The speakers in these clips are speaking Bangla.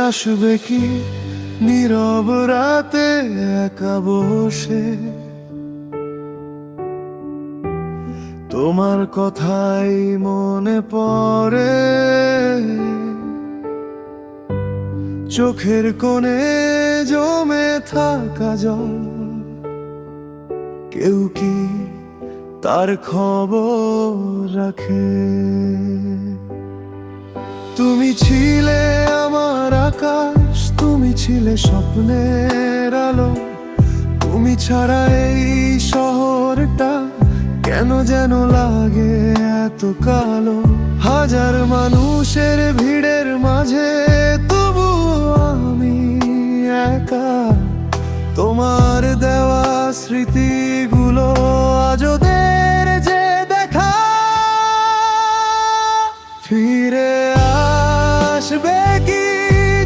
আসবে কি নীরব রাতে একা বসে, তোমার কথাই মনে পড়ে। চোখের কোণে জমে থাকা জল, কেউ কি তার খবর রাখে? তুমি ছিলে আমার আকাশ, তুমি ছিলে স্বপ্নের আলো। তুমি ছাড়া এই শহরটা কেন যেন লাগে এত কালো। হাজার মানুষের ভিড়ের মাঝে তবু আমি একা। তোমার দেওয়া স্মৃতিগুলো আজ ওদের যে দেখা, ফিরে আসবে কি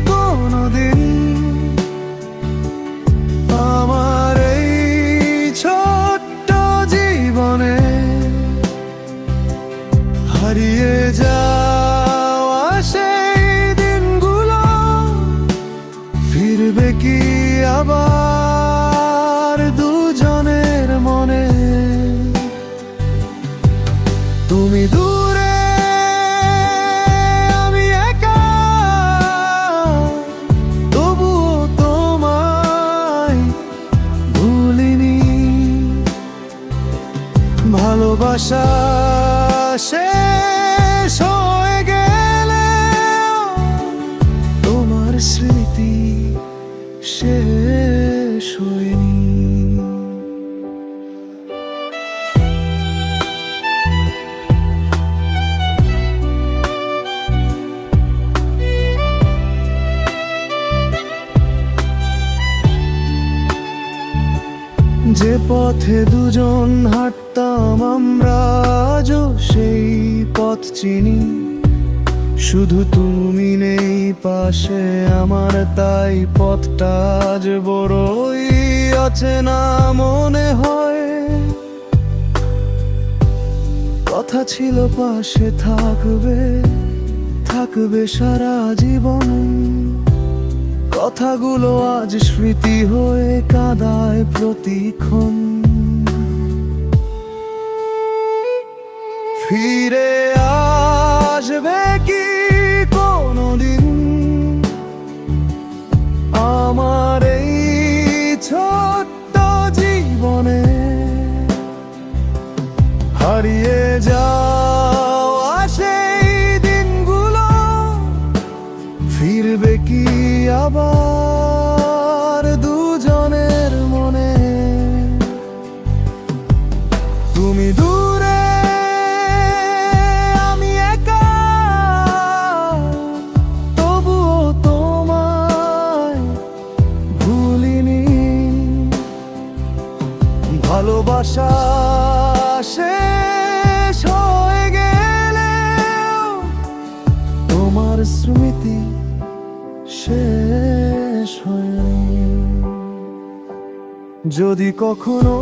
কোনদিন আমার এই ছোট্ট জীবনে? হারিয়ে যাওয়া সেই দিনগুলো ফিরবে কি আবার দুজনের মনে? তুমি দূরে, আমি একা, তবুও তোমায় ভুলিনি। ভালোবাসা শেষ হয়ে গেলে তোমার স্মৃতি শেষ হয়নি। যে পথে দুজন হাঁটতাম আমরা, আজও সেই পথ চিনি। শুধু তুমি নেই পাশে আমার, তাই পথটা আজ বড়ই অচেনা মনে হয়। কথা ছিল পাশে থাকবে, থাকবে সারা জীবন। কথাগুলো আজ স্মৃতি হয়ে কাঁদায় প্রতিক্ষণ। ফিরে আসবে কি কোনদিন আমার এই ছোট্ট জীবনে? হারিয়ে যাওয়া সেই দিনগুলো ফিরবে কি আবার দুজনের মনে? তুমি দূরে, আমি একা, তবুও তোমায় ভুলিনি। ভালোবাসা শেষ হয়ে গেলে তোমার স্মৃতি শেষ হয়নি। যদি কখনো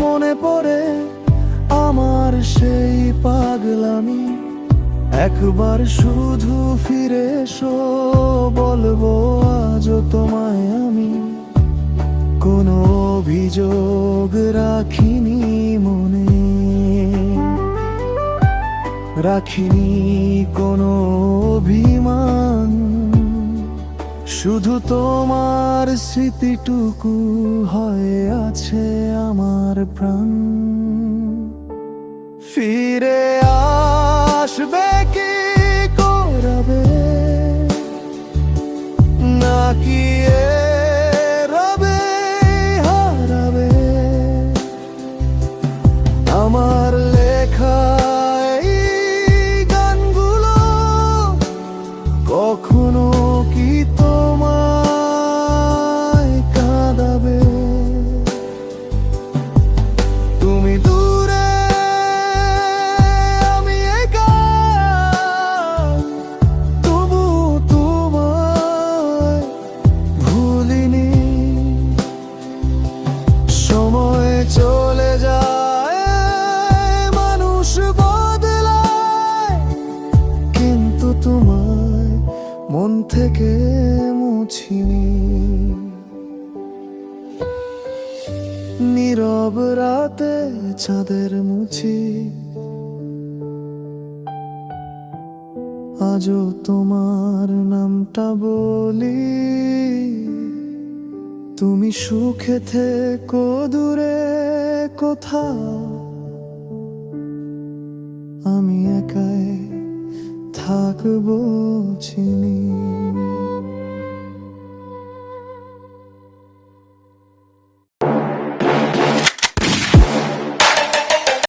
মনে পড়ে আমার সেই পাগলামি, একবার শুধু ফিরে এসো, বলবো আজও তোমায় আমি। কোনো অভিযোগ রাখিনি মনে, রাখিনি কোনো অভিমান। শুধু তোমার স্মৃতিটুকু হয়ে আছে আমার প্রাণ। ফিরে আসবে কি করাবে, নাকি রবে হারাবে আমার লেখা এই গানগুলো? কখনো কি তোমায় কাঁদাবে? তুমি দূরে, আমি একা, তবু তোমায় মন থেকে মুছিনি। নীরব রাতে চাঁদের মুছি আজও তোমার নামটা বলি। তুমি সুখে থেকো দূরে কোথাও, আমি একাই থাকবো চিনি।